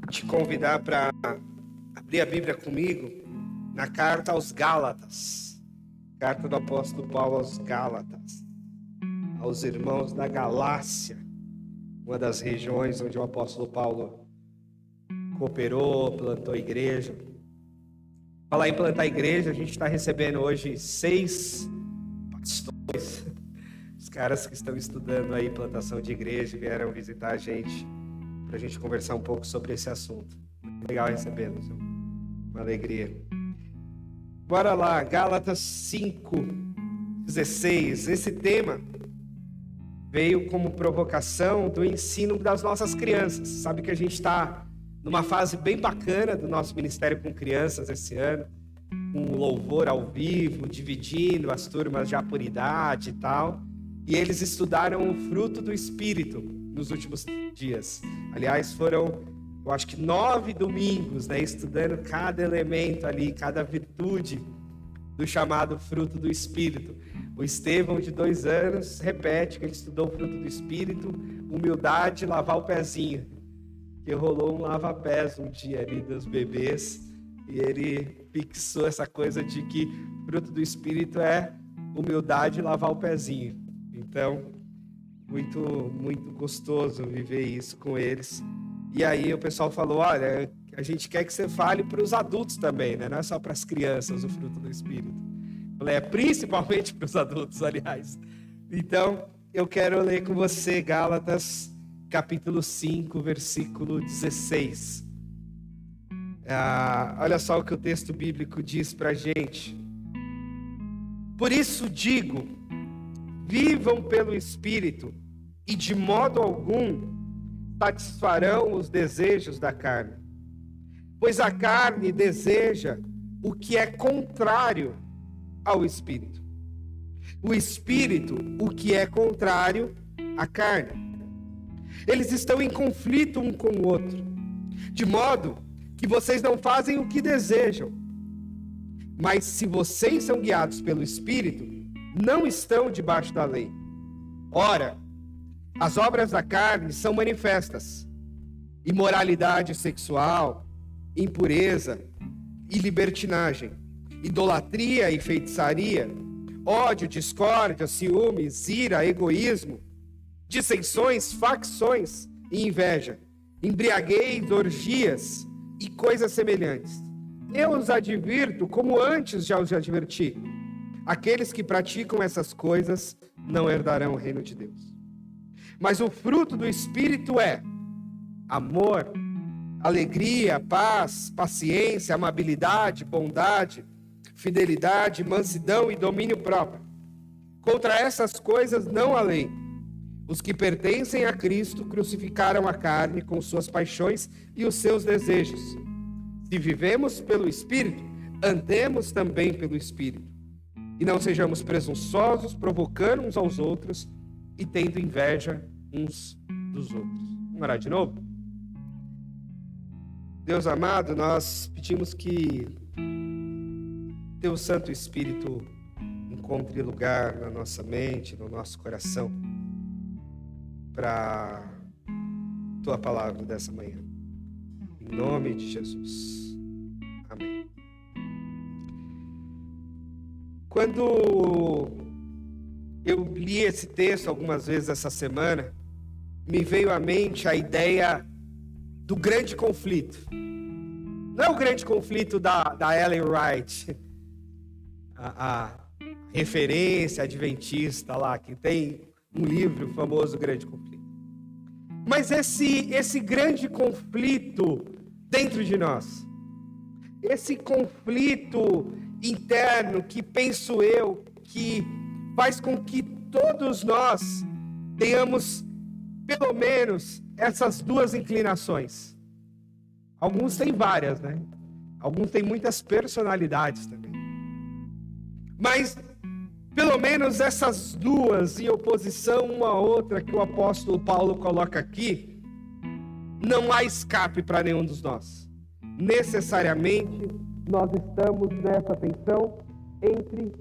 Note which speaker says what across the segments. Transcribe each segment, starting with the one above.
Speaker 1: te convidar para abrir a Bíblia comigo na carta aos Gálatas, carta do apóstolo Paulo aos Gálatas, aos irmãos da Galácia, uma das regiões onde o apóstolo Paulo cooperou, plantou igreja. Falar em plantar igreja, a gente está recebendo hoje 6 pastores, os caras que estão estudando aí plantação de igreja, vieram visitar a gente, para a gente conversar um pouco sobre esse assunto. Muito legal recebê-los, uma alegria. Bora lá, Gálatas 5:16. Esse tema veio como provocação do ensino das nossas crianças. Sabe que a gente está numa fase bem bacana do nosso ministério com crianças esse ano, com louvor ao vivo, dividindo as turmas já por idade e tal. E eles estudaram o fruto do Espírito nos últimos dias. Aliás, foram, eu acho que 9 domingos, né, estudando cada elemento ali, cada virtude do chamado fruto do Espírito. O Estevão, de 2 anos, repete que ele estudou o fruto do Espírito, humildade, lavar o pezinho. Que rolou um lava-pés um dia ali dos bebês, e ele fixou essa coisa de que fruto do Espírito é humildade e lavar o pezinho. Então, muito, muito gostoso viver isso com eles. E aí o pessoal falou, olha, a gente quer que você fale para os adultos também, né? Não é só para as crianças o fruto do Espírito. Eu falei, principalmente para os adultos, aliás. Então, eu quero ler com você Gálatas capítulo 5, versículo 16. Olha só o que o texto bíblico diz para a gente. Por isso digo, vivam pelo Espírito, e de modo algum satisfarão os desejos da carne. Pois a carne deseja o que é contrário ao Espírito. O Espírito, o que é contrário à carne. Eles estão em conflito um com o outro, de modo que vocês não fazem o que desejam. Mas se vocês são guiados pelo Espírito, não estão debaixo da lei. Ora, as obras da carne são manifestas: imoralidade sexual, impureza e libertinagem, idolatria e feitiçaria, ódio, discórdia, ciúmes, ira, egoísmo, dissensões, facções e inveja, embriaguez, orgias e coisas semelhantes. Eu os advirto, como antes já os adverti: aqueles que praticam essas coisas não herdarão o reino de Deus. Mas o fruto do Espírito é amor, alegria, paz, paciência, amabilidade, bondade, fidelidade, mansidão e domínio próprio. Contra essas coisas não há lei. Os que pertencem a Cristo crucificaram a carne com suas paixões e os seus desejos. Se vivemos pelo Espírito, andemos também pelo Espírito. E não sejamos presunçosos, provocando uns aos outros e tendo inveja uns dos outros. Vamos orar de novo? Deus amado, nós pedimos que Teu Santo Espírito encontre lugar na nossa mente, no nosso coração, para Tua palavra dessa manhã. Em nome de Jesus. Amém. Quando eu li esse texto algumas vezes essa semana, me veio à mente a ideia do grande conflito. Não é o grande conflito da Ellen White, a referência adventista lá, que tem um livro famoso, Grande Conflito. Mas esse grande conflito dentro de nós, esse conflito interno que penso eu que faz com que todos nós tenhamos pelo menos essas 2 inclinações. Alguns têm várias, né? Alguns têm muitas personalidades também. Mas pelo menos essas 2 em oposição uma à outra que o apóstolo Paulo coloca aqui, não há escape para nenhum dos nós. Necessariamente nós estamos nessa tensão entre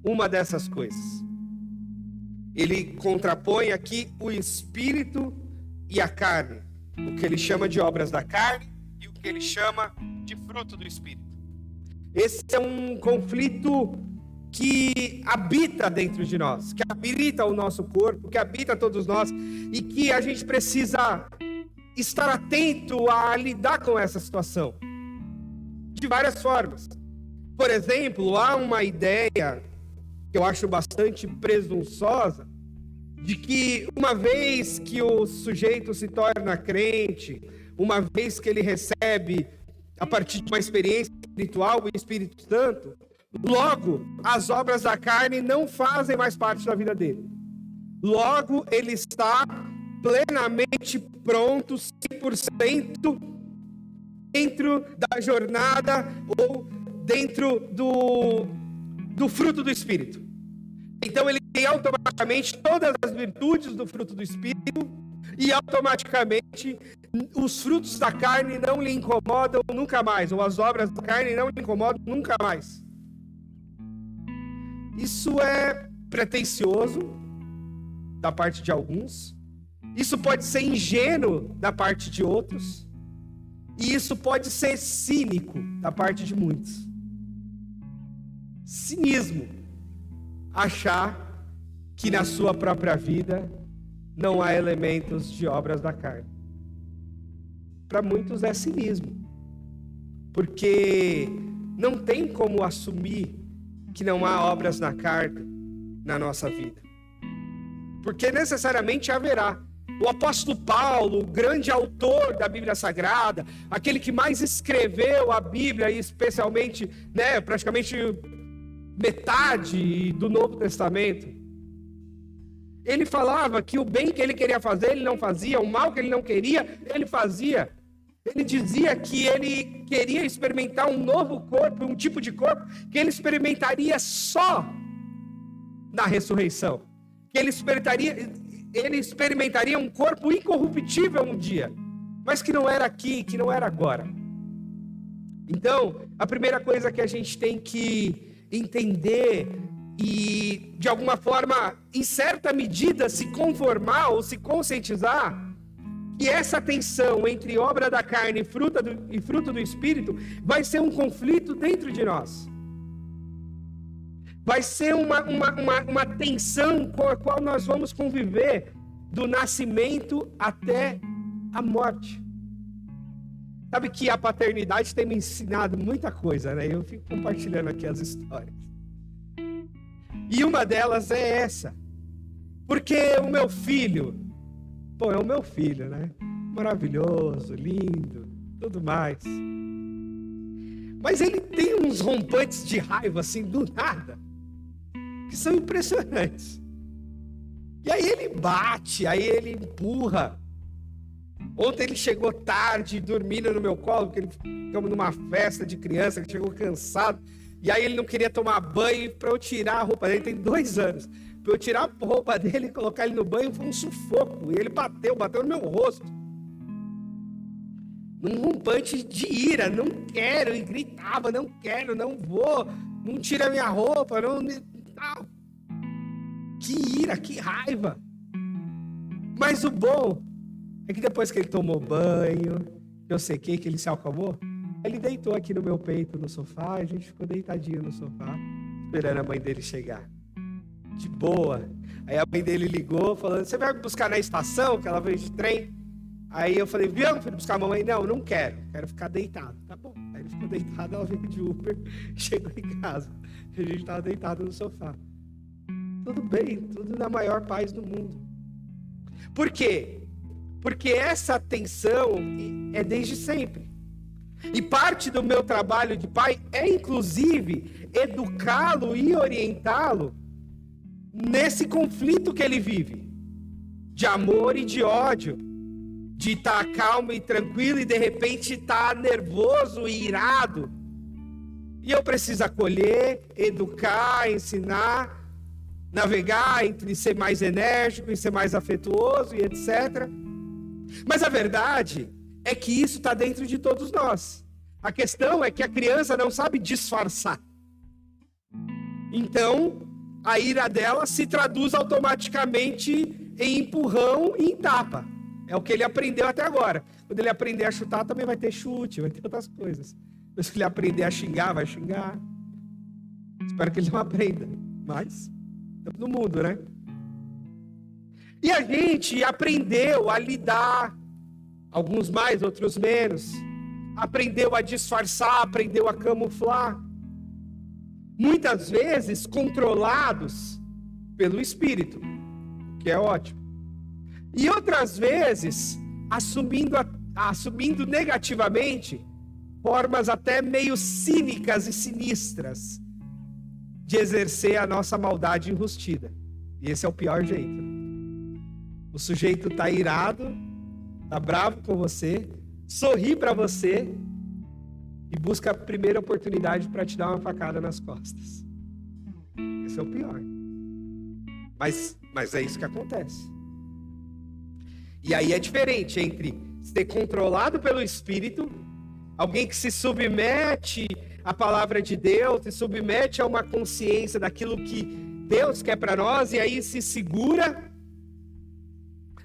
Speaker 1: uma dessas coisas. Ele contrapõe aqui o espírito e a carne, o que ele chama de obras da carne que ele chama de fruto do Espírito. Esse é um conflito que habita dentro de nós, que habita o nosso corpo, que habita todos nós, e que a gente precisa estar atento a lidar com essa situação de várias formas. Por exemplo, há uma ideia que eu acho bastante presunçosa, de que uma vez que o sujeito se torna crente, uma vez que ele recebe, a partir de uma experiência espiritual, o Espírito Santo, logo as obras da carne não fazem mais parte da vida dele. Logo ele está plenamente pronto, 100% dentro da jornada ou dentro do fruto do Espírito. Então ele tem automaticamente todas as virtudes do fruto do Espírito e automaticamente os frutos da carne não lhe incomodam nunca mais, ou as obras da carne não lhe incomodam nunca mais. Isso é pretensioso da parte de alguns, isso pode ser ingênuo da parte de outros, e isso pode ser cínico da parte de muitos. Cinismo. Achar que na sua própria vida não há elementos de obras da carne. Para muitos é cinismo, porque não tem como assumir que não há obras na carne na nossa vida, porque necessariamente haverá. O apóstolo Paulo, o grande autor da Bíblia Sagrada, aquele que mais escreveu a Bíblia, e especialmente, praticamente metade do Novo Testamento, ele falava que o bem que ele queria fazer, ele não fazia, o mal que ele não queria, ele fazia. Ele dizia que ele queria experimentar um novo corpo, um tipo de corpo que ele experimentaria só na ressurreição. Que ele experimentaria um corpo incorruptível um dia, mas que não era aqui, que não era agora. Então, a primeira coisa que a gente tem que entender e, de alguma forma, em certa medida, se conformar ou se conscientizar que essa tensão entre obra da carne e fruto do Espírito vai ser um conflito dentro de nós. Vai ser uma tensão com a qual nós vamos conviver do nascimento até a morte. Sabe que a paternidade tem me ensinado muita coisa, né? Eu fico compartilhando aqui as histórias. E uma delas é essa. Porque o meu filho, é o meu filho, né? Maravilhoso, lindo, tudo mais. Mas ele tem uns rompantes de raiva, assim, do nada, que são impressionantes. E aí ele bate, aí ele empurra. Ontem ele chegou tarde, dormindo no meu colo, porque ele ficamos numa festa de criança, ele chegou cansado, e aí ele não queria tomar banho. Para eu tirar a roupa dele, tem 2 anos, para eu tirar a roupa dele e colocar ele no banho foi um sufoco, e ele bateu no meu rosto, num rompante de ira, não quero, e gritava, não quero, não vou, não tira minha roupa, não. Que ira, que raiva. Mas o bom é que depois que ele tomou banho, eu sequei, que ele se acalmou, ele deitou aqui no meu peito no sofá, a gente ficou deitadinho no sofá, esperando a mãe dele chegar. De boa. Aí a mãe dele ligou, falando, você vai me buscar na estação, que ela veio de trem? Aí eu falei, viu, filho, buscar a mamãe? Não quero ficar deitado. Tá bom. Aí ele ficou deitado, ela veio de Uber, chegou em casa. A gente estava deitado no sofá. Tudo bem, tudo na maior paz do mundo. Por quê? Porque essa tensão é desde sempre. E parte do meu trabalho de pai é, inclusive, educá-lo e orientá-lo nesse conflito que ele vive, de amor e de ódio, de estar calmo e tranquilo e de repente estar nervoso e irado. E eu preciso acolher, educar, ensinar, navegar entre ser mais enérgico e ser mais afetuoso e etc. Mas a verdade é que isso está dentro de todos nós. A questão é que a criança não sabe disfarçar. Então, a ira dela se traduz automaticamente em empurrão e em tapa. É o que ele aprendeu até agora. Quando ele aprender a chutar, também vai ter chute, vai ter outras coisas. Mas se ele aprender a xingar, vai xingar. Espero que ele não aprenda. Mas, estamos no mundo, né? E a gente aprendeu a lidar, alguns mais, outros menos. Aprendeu a disfarçar, aprendeu a camuflar. Muitas vezes controlados pelo Espírito, que é ótimo. E outras vezes assumindo negativamente formas até meio cínicas e sinistras de exercer a nossa maldade enrustida. E esse é o pior jeito, né? O sujeito tá irado, tá bravo com você, sorri para você e busca a primeira oportunidade para te dar uma facada nas costas. Esse é o pior. Mas é isso que acontece. E aí é diferente entre ser controlado pelo Espírito, alguém que se submete à palavra de Deus, se submete a uma consciência daquilo que Deus quer para nós e aí se segura,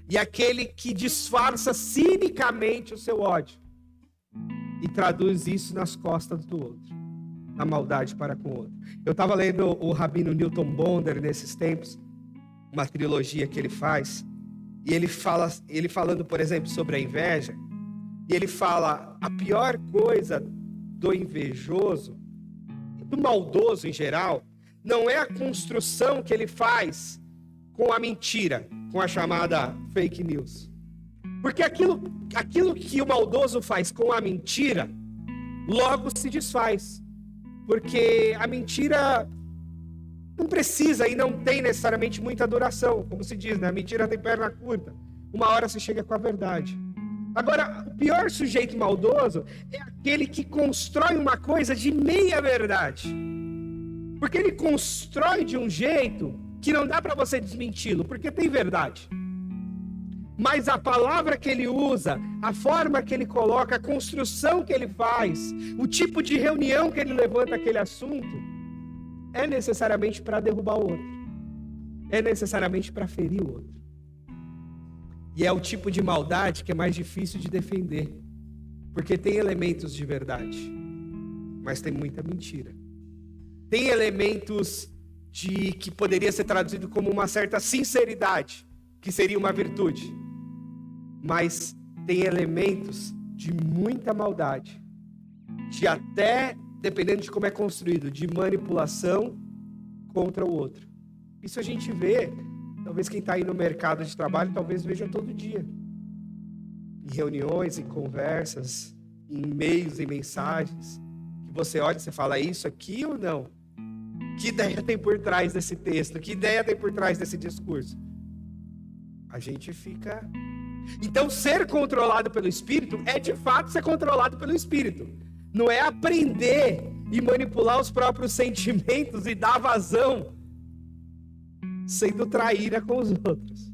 Speaker 1: e aquele que disfarça cinicamente o seu ódio e traduz isso nas costas do outro, na maldade para com o outro. Eu estava lendo o Rabino Newton Bonder nesses tempos, uma trilogia que ele faz, e ele falando, por exemplo, sobre a inveja, e ele fala, a pior coisa do invejoso, do maldoso em geral, não é a construção que ele faz com a mentira, com a chamada fake news. Porque aquilo que o maldoso faz com a mentira, logo se desfaz. Porque a mentira não precisa e não tem necessariamente muita duração, como se diz, né? A mentira tem perna curta. Uma hora você chega com a verdade. Agora, o pior sujeito maldoso é aquele que constrói uma coisa de meia verdade. Porque ele constrói de um jeito que não dá para você desmenti-lo, porque tem verdade. Mas a palavra que ele usa, a forma que ele coloca, a construção que ele faz, o tipo de reunião que ele levanta aquele assunto, é necessariamente para derrubar o outro. É necessariamente para ferir o outro. E é o tipo de maldade que é mais difícil de defender. Porque tem elementos de verdade, mas tem muita mentira. Tem elementos que poderia ser traduzido como uma certa sinceridade, que seria uma virtude. Mas tem elementos de muita maldade, de até, dependendo de como é construído, de manipulação contra o outro. Isso a gente vê, talvez quem está aí no mercado de trabalho, talvez veja todo dia. Em reuniões, em conversas, em e-mails, em mensagens, que você olha e você fala, isso aqui ou não? Que ideia tem por trás desse texto? Que ideia tem por trás desse discurso? A gente fica... Então, ser controlado pelo Espírito é, de fato, ser controlado pelo Espírito. Não é aprender e manipular os próprios sentimentos e dar vazão, sendo traíra com os outros.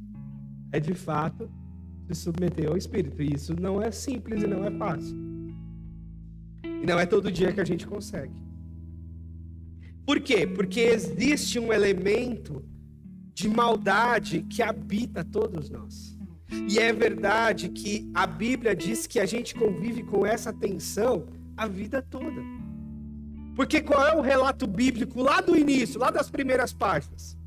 Speaker 1: É, de fato, se submeter ao Espírito. E isso não é simples e não é fácil. E não é todo dia que a gente consegue. Por quê? Porque existe um elemento de maldade que habita todos nós. E é verdade que a Bíblia diz que a gente convive com essa tensão a vida toda. Porque qual é o relato bíblico lá do início, lá das primeiras páginas?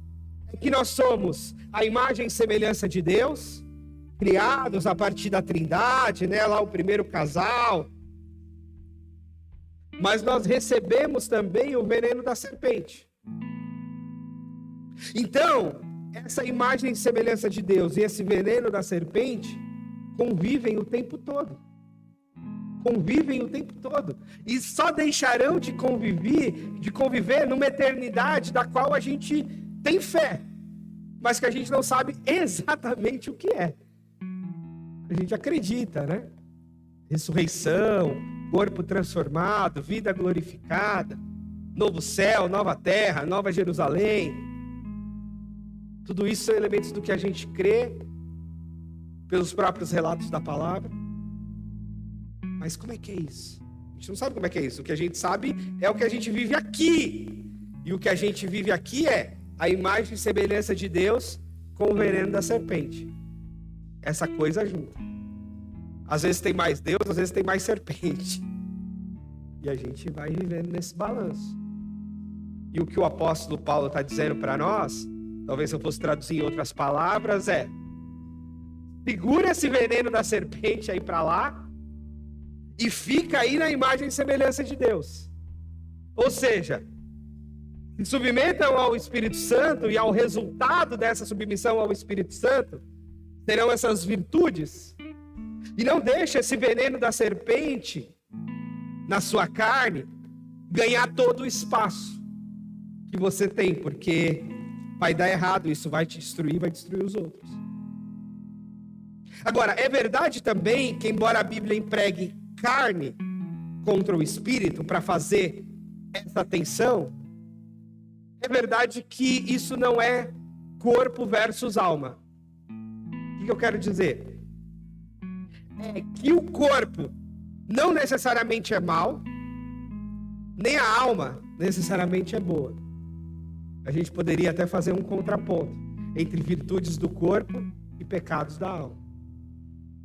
Speaker 1: É que nós somos a imagem e semelhança de Deus, criados a partir da Trindade, né? Lá o primeiro casal. Mas nós recebemos também o veneno da serpente. Então, essa imagem e semelhança de Deus e esse veneno da serpente convivem o tempo todo. Convivem o tempo todo. E só deixarão de conviver numa eternidade da qual a gente tem fé, mas que a gente não sabe exatamente o que é. A gente acredita, né? Ressurreição, corpo transformado, vida glorificada, novo céu, nova terra, nova Jerusalém. Tudo isso são elementos do que a gente crê pelos próprios relatos da palavra. Mas como é que é isso? A gente não sabe como é que é isso. O que a gente sabe é o que a gente vive aqui. E o que a gente vive aqui é a imagem e semelhança de Deus com o veneno da serpente. essa coisa junta. Às vezes tem mais Deus, às vezes tem mais serpente. E a gente vai vivendo nesse balanço. E o que o apóstolo Paulo está dizendo para nós, talvez se eu fosse traduzir em outras palavras, é: segura esse veneno da serpente aí para lá e fica aí na imagem e semelhança de Deus. Ou seja, se submetam ao Espírito Santo, e ao resultado dessa submissão ao Espírito Santo serão essas virtudes. E não deixe esse veneno da serpente na sua carne ganhar todo o espaço que você tem, porque vai dar errado, isso vai te destruir, vai destruir os outros. Agora, é verdade também que, embora a Bíblia empregue carne contra o espírito para fazer essa tensão, é verdade que isso não é corpo versus alma. O que eu quero dizer? É que o corpo não necessariamente é mal, nem a alma necessariamente é boa. A gente poderia até fazer um contraponto entre virtudes do corpo e pecados da alma.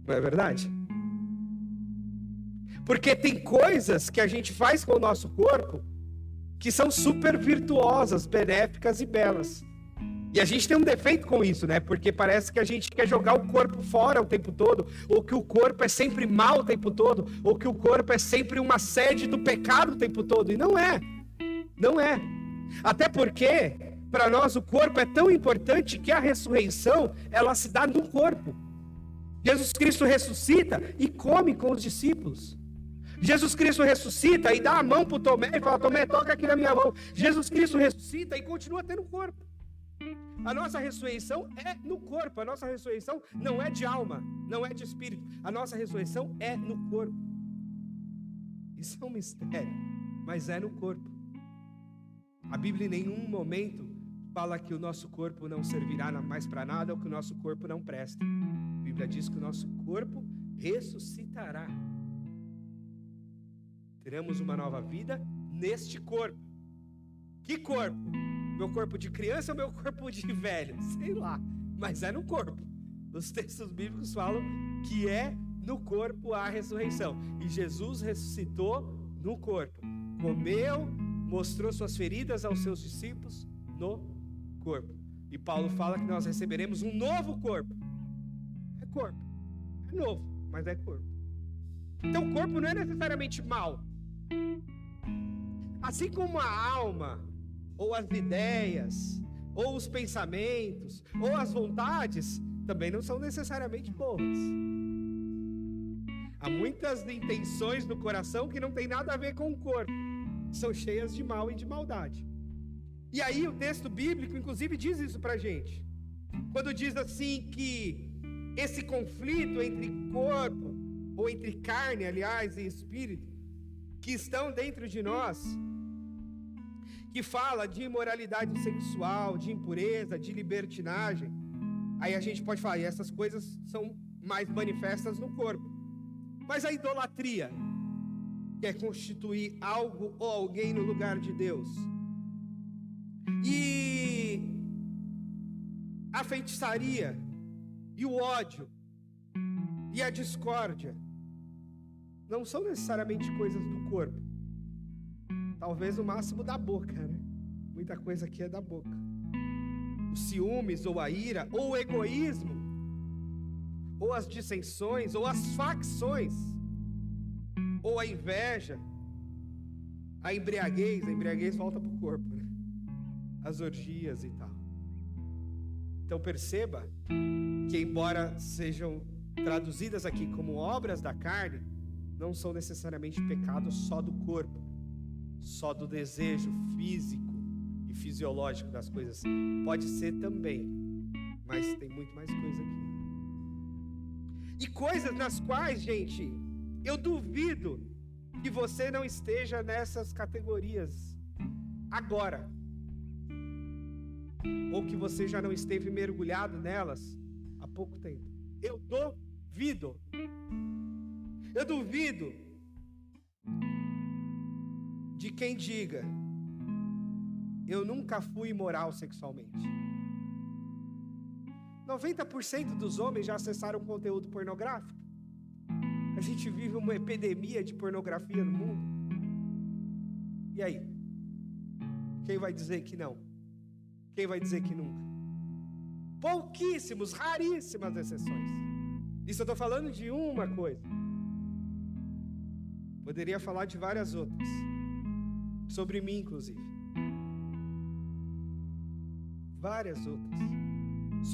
Speaker 1: Não é verdade? Porque tem coisas que a gente faz com o nosso corpo que são super virtuosas, benéficas e belas. E a gente tem um defeito com isso, né? Porque parece que a gente quer jogar o corpo fora o tempo todo, ou que o corpo é sempre mal o tempo todo, ou que o corpo é sempre uma sede do pecado o tempo todo. E não é. Não é. Até porque, para nós, o corpo é tão importante que a ressurreição, ela se dá no corpo. Jesus Cristo ressuscita e come com os discípulos. Jesus Cristo ressuscita e dá a mão para o Tomé e fala: Tomé, toca aqui na minha mão. Jesus Cristo ressuscita e continua tendo corpo. A nossa ressurreição é no corpo. A nossa ressurreição não é de alma, não é de espírito. A nossa ressurreição é no corpo. Isso é um mistério, mas é no corpo. A Bíblia em nenhum momento fala que o nosso corpo não servirá mais para nada ou que o nosso corpo não presta. A Bíblia diz que o nosso corpo ressuscitará. Teremos uma nova vida neste corpo. Que corpo? Meu corpo de criança ou meu corpo de velho? Sei lá, mas é no corpo. Os textos bíblicos falam que é no corpo a ressurreição. E Jesus ressuscitou no corpo. Comeu, mostrou suas feridas aos seus discípulos no corpo. E Paulo fala que nós receberemos um novo corpo. É corpo. É novo, mas é corpo. Então o corpo não é necessariamente mal. Assim como a alma, ou as ideias, ou os pensamentos, ou as vontades, também não são necessariamente boas. Há muitas intenções no coração que não tem nada a ver com o corpo, são cheias de mal e de maldade. E aí o texto bíblico, inclusive, diz isso pra gente. Quando diz assim que esse conflito entre corpo, ou entre carne, aliás, e espírito, que estão dentro de nós, que fala de imoralidade sexual, de impureza, de libertinagem, aí a gente pode falar, e essas coisas são mais manifestas no corpo. Mas a idolatria, que é constituir algo ou alguém no lugar de Deus, e a feitiçaria, e o ódio, e a discórdia, não são necessariamente coisas do corpo. Talvez o máximo da boca, né? Muita coisa aqui é da boca. Os ciúmes, ou a ira, ou o egoísmo, ou as dissensões, ou as facções, ou a inveja, a embriaguez volta para o corpo, né? As orgias e tal. Então perceba que, embora sejam traduzidas aqui como obras da carne, não são necessariamente pecados só do corpo, só do desejo físico e fisiológico das coisas. Pode ser também, mas tem muito mais coisa aqui. E coisas nas quais, gente, eu duvido que você não esteja nessas categorias agora, ou que você já não esteve mergulhado nelas há pouco tempo. Eu duvido. Eu duvido de quem diga: eu nunca fui imoral sexualmente. 90% dos homens já acessaram conteúdo pornográfico. A gente vive uma epidemia de pornografia no mundo. E aí? Quem vai dizer que não? Quem vai dizer que nunca? Pouquíssimos, raríssimas exceções. Isso eu estou falando de uma coisa. Poderia falar de várias outras. Sobre mim, inclusive. Várias outras.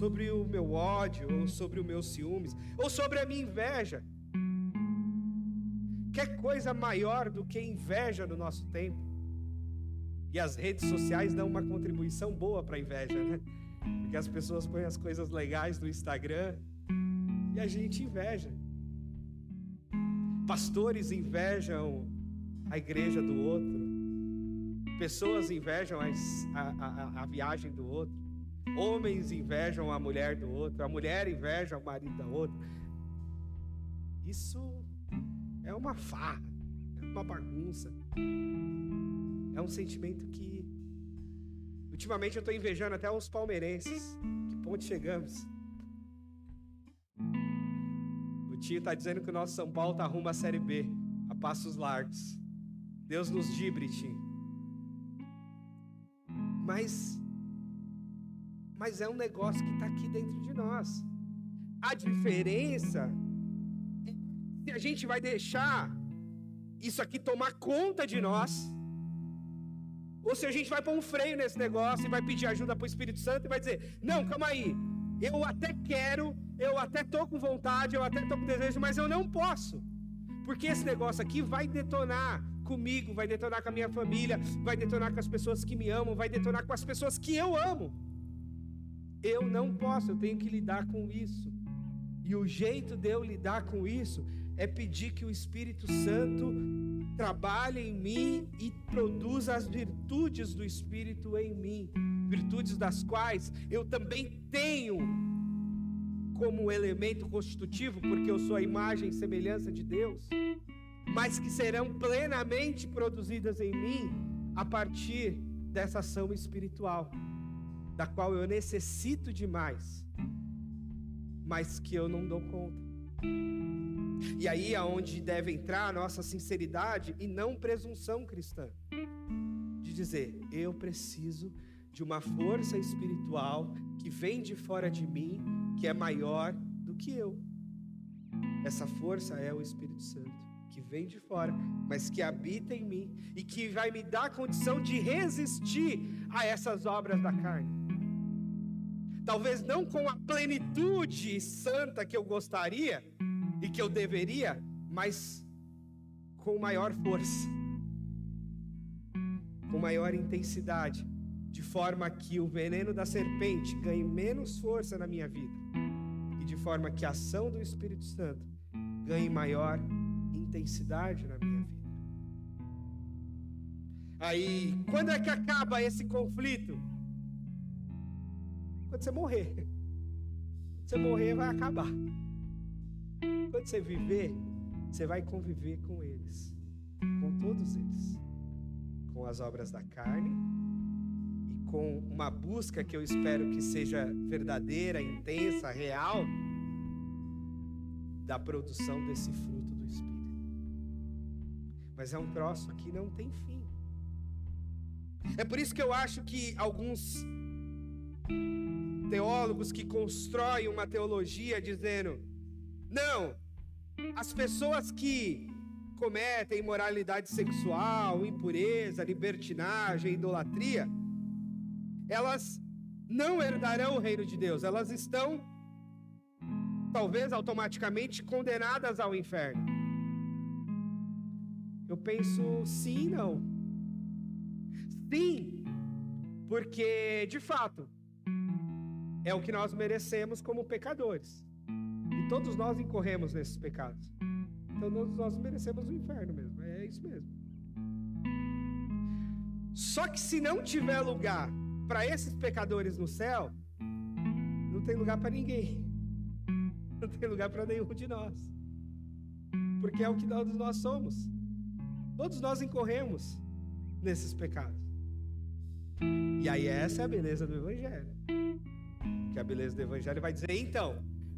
Speaker 1: Sobre o meu ódio, ou sobre os meus ciúmes, ou sobre a minha inveja. Quer coisa maior do que inveja no nosso tempo? E as redes sociais dão uma contribuição boa para a inveja, né? Porque as pessoas põem as coisas legais no Instagram e a gente inveja. Pastores invejam a igreja do outro. Pessoas invejam a viagem do outro. Homens invejam a mulher do outro. A mulher inveja o marido da outra. Isso é uma farra, é uma bagunça. É um sentimento que... Ultimamente eu estou invejando até os palmeirenses. Que ponto chegamos? O tio está dizendo que o nosso São Paulo está rumo à Série B, a passos largos. Deus nos dibre, tio. Mas é um negócio que está aqui dentro de nós. A diferença é se a gente vai deixar isso aqui tomar conta de nós, ou se a gente vai pôr um freio nesse negócio e vai pedir ajuda para o Espírito Santo e vai dizer, não, calma aí, eu até quero, eu até estou com vontade, eu até estou com desejo, mas eu não posso, porque esse negócio aqui vai detonar comigo, vai detonar com a minha família, vai detonar com as pessoas que me amam, vai detonar com as pessoas que eu amo. Eu não posso, eu tenho que lidar com isso. E o jeito de eu lidar com isso é pedir que o Espírito Santo trabalhe em mim e produza as virtudes do Espírito em mim, virtudes das quais eu também tenho como elemento constitutivo, porque eu sou a imagem e semelhança de Deus, mas que serão plenamente produzidas em mim a partir dessa ação espiritual, da qual eu necessito demais, mas que eu não dou conta. E aí é onde deve entrar a nossa sinceridade e não presunção cristã, de dizer, eu preciso de uma força espiritual que vem de fora de mim, que é maior do que eu. Essa força é o Espírito Santo, que vem de fora, mas que habita em mim e que vai me dar a condição de resistir a essas obras da carne. Talvez não com a plenitude santa que eu gostaria e que eu deveria, mas com maior força, com maior intensidade, de forma que o veneno da serpente ganhe menos força na minha vida e de forma que a ação do Espírito Santo ganhe maior intensidade na minha vida. Aí, quando é que acaba esse conflito? Quando você morrer. Quando você morrer, vai acabar. Quando você viver, você vai conviver com eles, com todos eles, com as obras da carne e com uma busca que eu espero que seja verdadeira, intensa, real, da produção desse fruto do Espírito. Mas é um troço que não tem fim. É por isso que eu acho que alguns teólogos que constroem uma teologia dizendo, não, as pessoas que cometem imoralidade sexual, impureza, libertinagem, idolatria, elas não herdarão o reino de Deus, elas estão talvez automaticamente condenadas ao inferno. Eu penso sim e não. Sim, porque de fato é o que nós merecemos como pecadores. E todos nós incorremos nesses pecados. Então nós merecemos o inferno mesmo. É isso mesmo. Só que se não tiver lugar para esses pecadores no céu, não tem lugar para ninguém. Não tem lugar para nenhum de nós. Porque é o que todos nós somos. Todos nós incorremos nesses pecados. E aí essa é a beleza do Evangelho. que é a beleza do evangelho, vai dizer: então,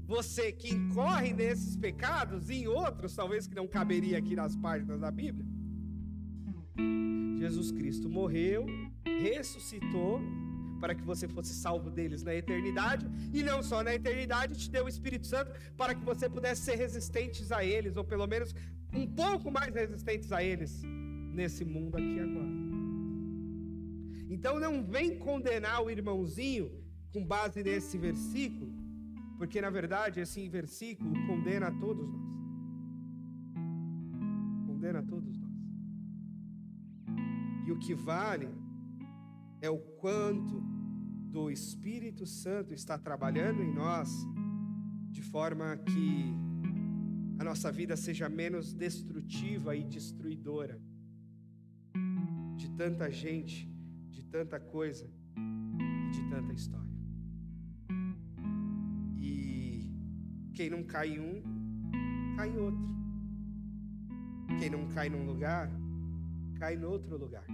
Speaker 1: você que incorre nesses pecados e em outros, talvez que não caberia aqui nas páginas da Bíblia, Jesus Cristo morreu, ressuscitou, para que você fosse salvo deles na eternidade, e não só na eternidade, te deu o Espírito Santo para que você pudesse ser resistentes a eles, ou pelo menos um pouco mais resistentes a eles, nesse mundo aqui agora. Então não vem condenar o irmãozinho com base nesse versículo, porque na verdade esse versículo condena a todos nós. Condena a todos nós. E o que vale é o quanto do Espírito Santo está trabalhando em nós, de forma que a nossa vida seja menos destrutiva e destruidora de tanta gente, de tanta coisa e de tanta história. E quem não cai em um, cai em outro. Quem não cai num lugar, cai em outro lugar.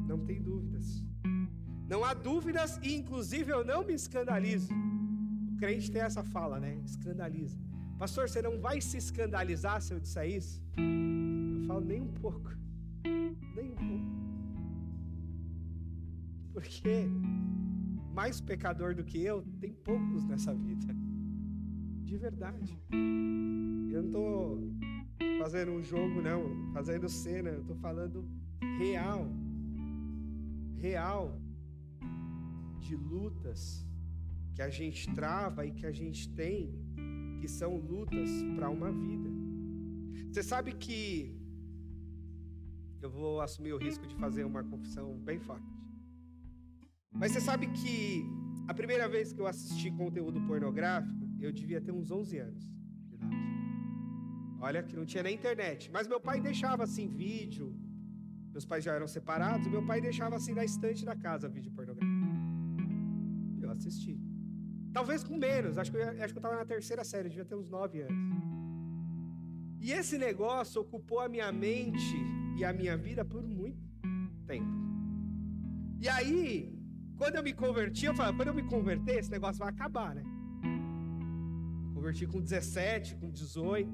Speaker 1: Não tem dúvidas. Não há dúvidas e, inclusive, eu não me escandalizo. O crente tem essa fala, né? Escandaliza. Pastor, você não vai se escandalizar se eu disser isso? Eu falo, nem um pouco. Nem um pouco. Porque mais pecador do que eu, tem poucos nessa vida. De verdade. Eu não estou fazendo um jogo, não. Fazendo cena. Eu estou falando real. Real. De lutas que a gente trava e que a gente tem, que são lutas para uma vida. Você sabe que eu vou assumir o risco de fazer uma confissão bem forte. Mas você sabe que a primeira vez que eu assisti conteúdo pornográfico, eu devia ter uns 11 anos de idade. Olha que não tinha nem internet, mas meu pai deixava assim vídeo. Meus pais já eram separados, e meu pai deixava assim na estante da casa vídeo pornográfico. Eu assisti. Talvez com menos, acho que eu estava na terceira série, devia ter uns 9 anos. E esse negócio ocupou a minha mente e a minha vida por muito tempo. E aí, quando eu me converti, eu falei, quando eu me converter, esse negócio vai acabar, né? Me converti com 17, com 18,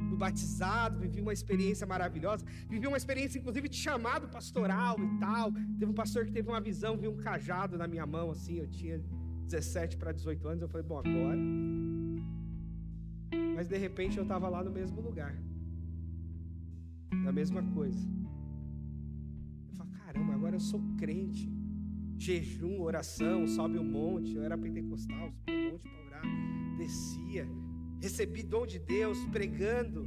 Speaker 1: fui batizado, vivi uma experiência maravilhosa, vivi uma experiência, inclusive, de chamado pastoral e tal. Teve um pastor que teve uma visão, viu um cajado na minha mão, assim, eu tinha 17 para 18 anos, eu falei, bom, agora... Mas, de repente, eu estava lá no mesmo lugar, na mesma coisa. Eu falei, caramba, agora eu sou crente. Jejum, oração, sobe um monte. Eu era pentecostal, subi um monte para orar, descia, recebi dom de Deus, pregando,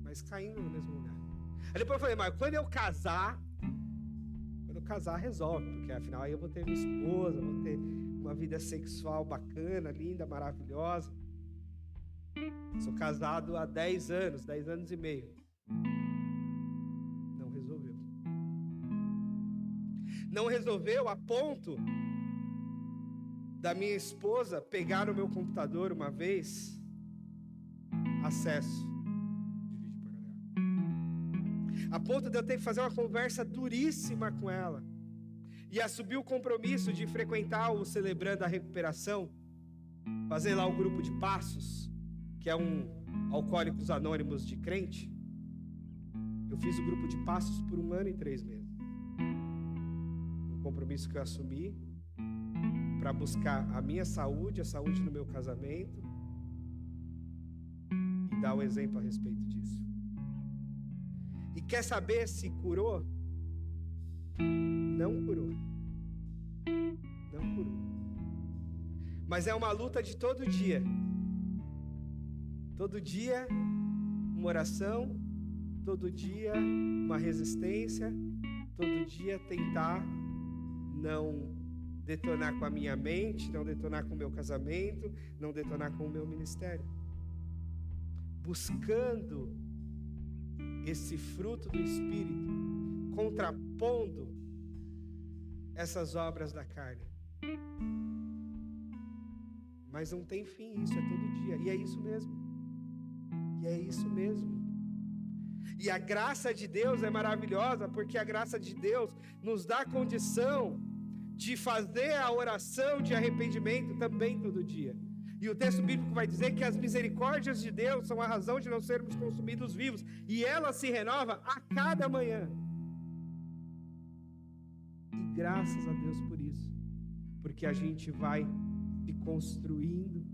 Speaker 1: mas caindo no mesmo lugar. Aí depois eu falei, mas quando eu casar resolve, porque afinal aí eu vou ter minha esposa, vou ter uma vida sexual bacana, linda, maravilhosa. Sou casado há 10 anos e meio. Não resolveu. Não resolveu a ponto da minha esposa pegar no meu computador uma vez acesso de vídeo pornográfico. A ponto de eu ter que fazer uma conversa duríssima com ela e assumir o compromisso de frequentar o Celebrando a Recuperação, fazer lá o grupo de passos, que é um Alcoólicos Anônimos de crente. Eu fiz o grupo de passos por 1 ano e 3 meses. Um compromisso que eu assumi para buscar a minha saúde, a saúde do meu casamento e dar um exemplo a respeito disso. E quer saber se curou? Não curou. Não curou. Mas é uma luta de todo dia. Todo dia uma oração, todo dia uma resistência, todo dia tentar não detonar com a minha mente, não detonar com o meu casamento, não detonar com o meu ministério. Buscando esse fruto do Espírito, contrapondo essas obras da carne. Mas não tem fim isso, é todo dia. E é isso mesmo. E é isso mesmo. E a graça de Deus é maravilhosa, porque a graça de Deus nos dá condição de fazer a oração de arrependimento também todo dia. E o texto bíblico vai dizer que as misericórdias de Deus são a razão de não sermos consumidos vivos, e ela se renova a cada manhã. E graças a Deus por isso, porque a gente vai se construindo,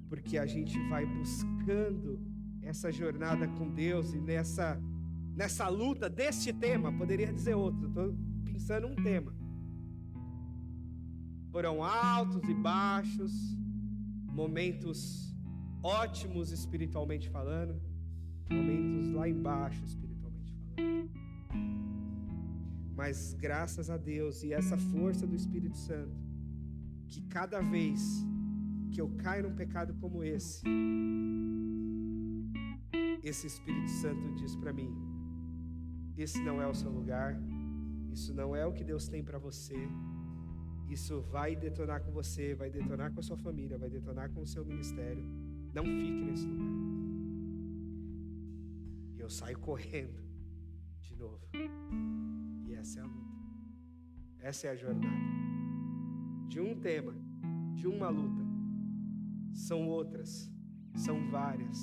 Speaker 1: porque a gente vai buscando essa jornada com Deus, e nessa luta deste tema, poderia dizer outro, eu estou pensando um tema. Foram altos e baixos, momentos ótimos espiritualmente falando, momentos lá embaixo espiritualmente falando. Mas graças a Deus e essa força do Espírito Santo, que cada vez que eu caio num pecado como esse Espírito Santo diz para mim: esse não é o seu lugar, isso não é o que Deus tem para você. Isso vai detonar com você, vai detonar com a sua família, vai detonar com o seu ministério. Não fique nesse lugar. E eu saio correndo de novo. E essa é a luta. Essa é a jornada. De um tema, de uma luta. São outras, são várias,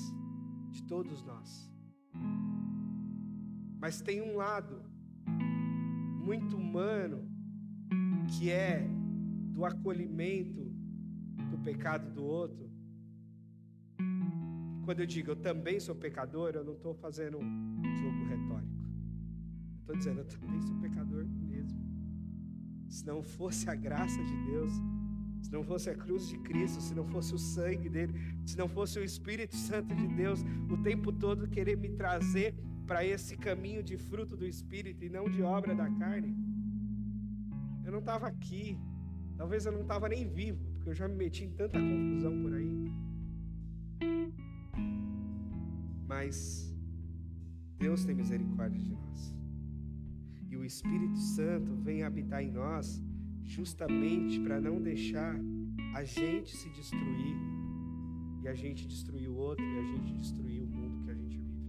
Speaker 1: de todos nós. Mas tem um lado muito humano, que é do acolhimento do pecado do outro. Quando eu digo eu também sou pecador, eu não estou fazendo um jogo retórico. Eu estou dizendo, eu também sou pecador mesmo. Se não fosse a graça de Deus, se não fosse a cruz de Cristo, se não fosse o sangue dele, se não fosse o Espírito Santo de Deus o tempo todo querer me trazer para esse caminho de fruto do Espírito e não de obra da carne, eu não estava aqui. Talvez eu não estava nem vivo, porque eu já me meti em tanta confusão por aí. Mas Deus tem misericórdia de nós. E o Espírito Santo vem habitar em nós justamente para não deixar a gente se destruir, e a gente destruir o outro, e a gente destruir o mundo que a gente vive.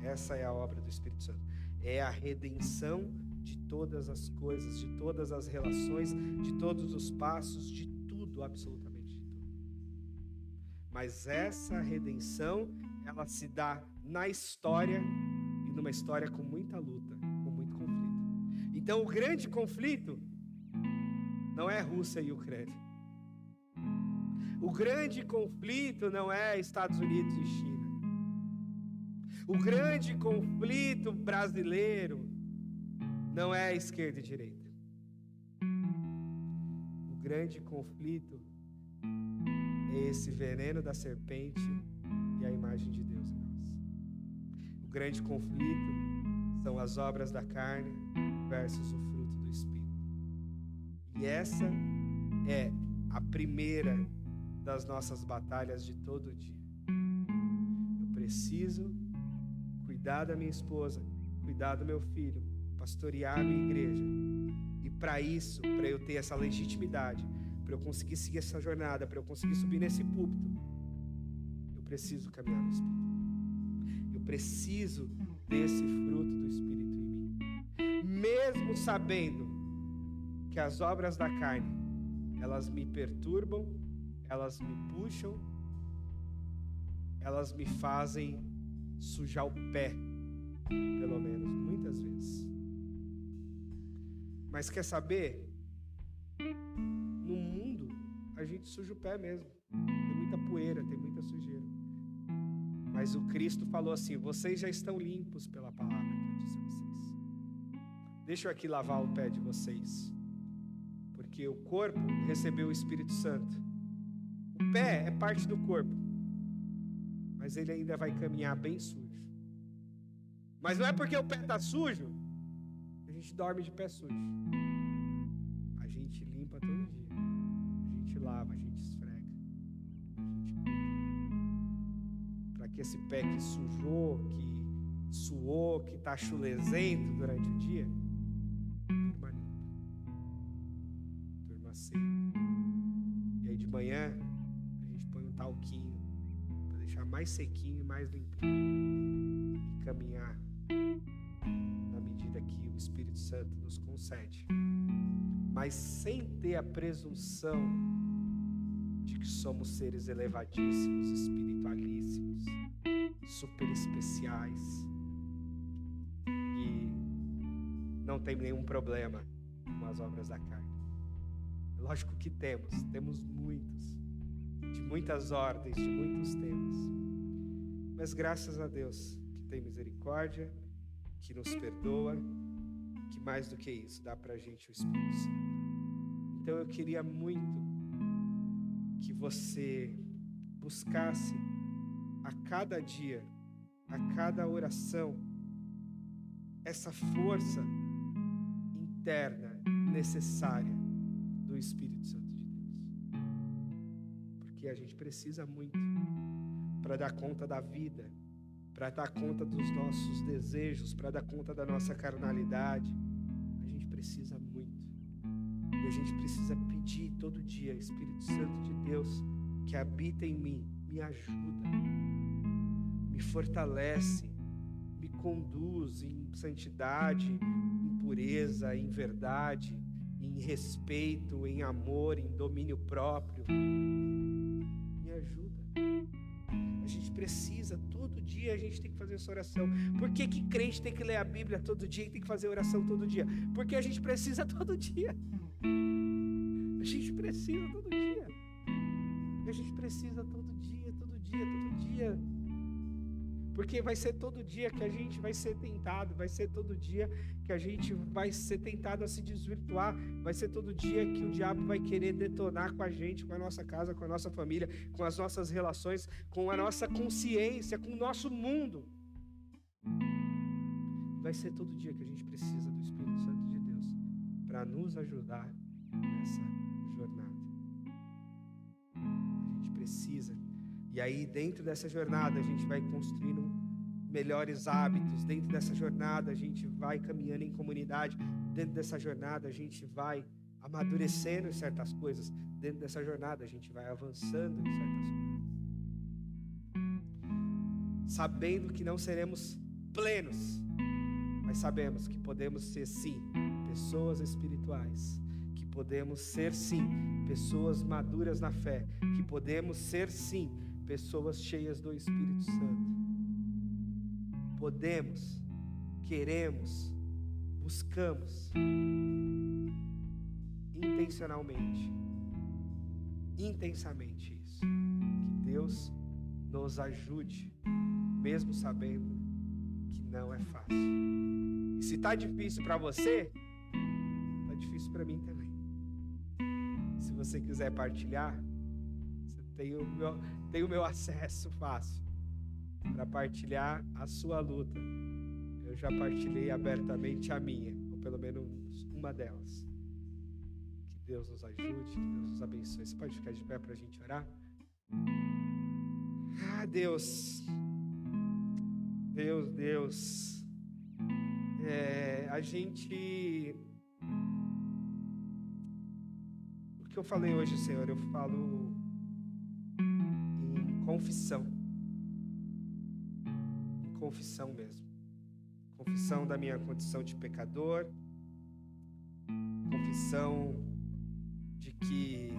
Speaker 1: Essa é a obra do Espírito Santo. É a redenção de todas as coisas, de todas as relações, de todos os passos, de tudo, absolutamente de tudo. Mas essa redenção, ela se dá na história, e numa história com muita luta, com muito conflito. Então o grande conflito não é Rússia e Ucrânia. O grande conflito não é Estados Unidos e China. O grande conflito brasileiro não é esquerda e direita. O grande conflito é esse veneno da serpente e a imagem de Deus em nós. O grande conflito são as obras da carne versus o fruto do Espírito. E essa é a primeira das nossas batalhas de todo dia. Eu preciso cuidar da minha esposa, cuidar do meu filho, pastorear a minha igreja. E para isso, para eu ter essa legitimidade, para eu conseguir seguir essa jornada, para eu conseguir subir nesse púlpito, eu preciso caminhar no Espírito. Eu preciso desse fruto do Espírito em mim. Mesmo sabendo que as obras da carne, elas me perturbam, elas me puxam, elas me fazem sujar o pé, pelo menos, muitas vezes. Mas quer saber? No mundo, a gente suja o pé mesmo. Tem muita poeira, tem muita sujeira. Mas o Cristo falou assim: vocês já estão limpos pela palavra que eu disse a vocês. Deixa eu aqui lavar o pé de vocês. Porque o corpo recebeu o Espírito Santo. O pé é parte do corpo. Mas ele ainda vai caminhar bem sujo. Mas não é porque o pé está sujo que a gente dorme de pé sujo. A gente limpa todo dia. A gente lava, a gente esfrega. A gente cuida. Para que esse pé que sujou, que suou, que está chulesento durante o dia, durma limpo. Durma seco. E aí de manhã a gente põe um talquinho para deixar mais sequinho e mais limpinho. E caminhar na medida que o Espírito Santo nos concede, mas sem ter a presunção de que somos seres elevadíssimos, espiritualíssimos, super especiais, e não tem nenhum problema com as obras da carne. Lógico que temos muitos, de muitas ordens, de muitos temas, mas graças a Deus que tem misericórdia, que nos perdoa, que mais do que isso dá pra gente o Espírito Santo. Então eu queria muito que você buscasse a cada dia, a cada oração, essa força interna necessária do Espírito Santo de Deus. Porque a gente precisa muito para dar conta da vida, para dar conta dos nossos desejos, para dar conta da nossa carnalidade. A gente precisa muito. E a gente precisa pedir todo dia: Espírito Santo de Deus, que habita em mim, me ajuda, me fortalece, me conduz em santidade, em pureza, em verdade, em respeito, em amor, em domínio próprio. Me ajuda. A gente precisa, todo dia a gente tem que fazer essa oração. Por que crente tem que ler a Bíblia todo dia e tem que fazer oração todo dia? Porque a gente precisa todo dia. A gente precisa todo dia. A gente precisa todo dia, todo dia, todo dia. Porque vai ser todo dia que a gente vai ser tentado, vai ser todo dia que a gente vai ser tentado a se desvirtuar, vai ser todo dia que o diabo vai querer detonar com a gente, com a nossa casa, com a nossa família, com as nossas relações, com a nossa consciência, com o nosso mundo. Vai ser todo dia que a gente precisa do Espírito Santo de Deus para nos ajudar nessa jornada. A gente precisa. E aí, dentro dessa jornada, a gente vai construindo melhores hábitos. Dentro dessa jornada, a gente vai caminhando em comunidade. Dentro dessa jornada, a gente vai amadurecendo em certas coisas. Dentro dessa jornada, a gente vai avançando em certas coisas. Sabendo que não seremos plenos, mas sabemos que podemos ser, sim, pessoas espirituais. Que podemos ser, sim, pessoas maduras na fé. Que podemos ser, sim, pessoas cheias do Espírito Santo. Podemos, queremos, buscamos intensamente isso. Que Deus nos ajude, mesmo sabendo que não é fácil. E se está difícil para você, está difícil para mim também. Se você quiser partilhar, você tem o meu acesso fácil para partilhar a sua luta. Eu já partilhei abertamente a minha, ou pelo menos uma delas. Que Deus nos ajude, que Deus nos abençoe. Você pode ficar de pé para a gente orar? Ah, Deus. A gente... O que eu falei hoje, Senhor, eu falo em confissão. Em confissão mesmo. Confissão da minha condição de pecador. Confissão de que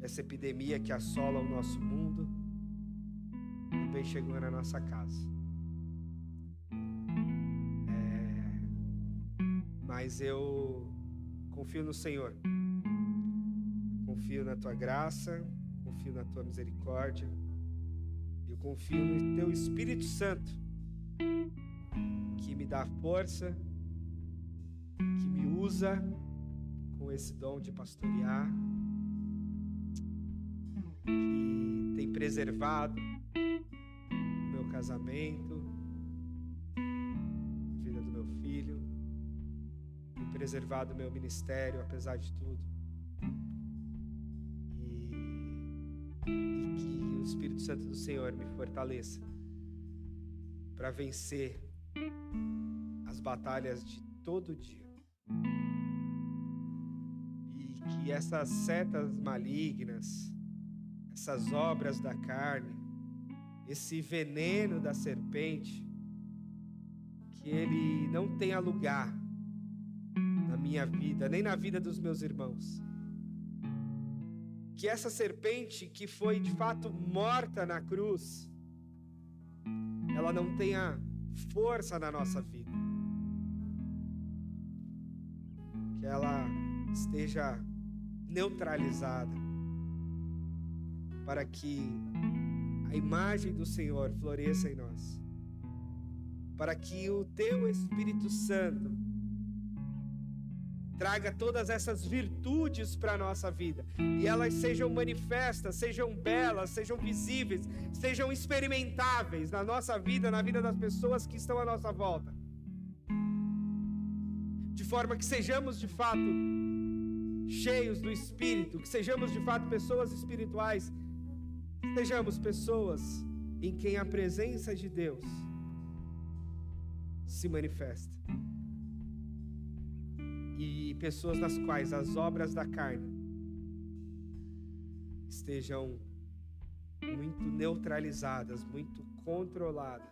Speaker 1: essa epidemia que assola o nosso mundo também chegou na nossa casa. Mas eu confio no Senhor, confio na Tua graça, confio na Tua misericórdia, eu confio no Teu Espírito Santo, que me dá força, que me usa com esse dom de pastorear, que tem preservado o meu casamento, a vida do meu filho, tem preservado o meu ministério, apesar de tudo. E que o Espírito Santo do Senhor me fortaleça para vencer as batalhas de todo dia. E que essas setas malignas, essas obras da carne, esse veneno da serpente, que ele não tenha lugar na minha vida, nem na vida dos meus irmãos. Que essa serpente que foi de fato morta na cruz, ela não tenha força na nossa vida. Que ela esteja neutralizada, para que a imagem do Senhor floresça em nós, para que o teu Espírito Santo traga todas essas virtudes para a nossa vida, e elas sejam manifestas, sejam belas, sejam visíveis, sejam experimentáveis na nossa vida, na vida das pessoas que estão à nossa volta, de forma que sejamos de fato cheios do Espírito, que sejamos de fato pessoas espirituais, sejamos pessoas em quem a presença de Deus se manifesta, e pessoas nas quais as obras da carne estejam muito neutralizadas, muito controladas,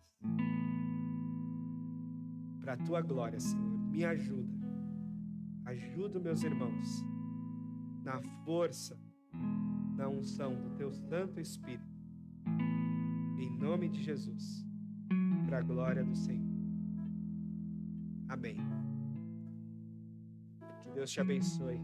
Speaker 1: para a tua glória, Senhor. Me ajuda, ajuda meus irmãos na força, na unção do teu Santo Espírito, em nome de Jesus, para a glória do Senhor. Amém. Que Deus te abençoe.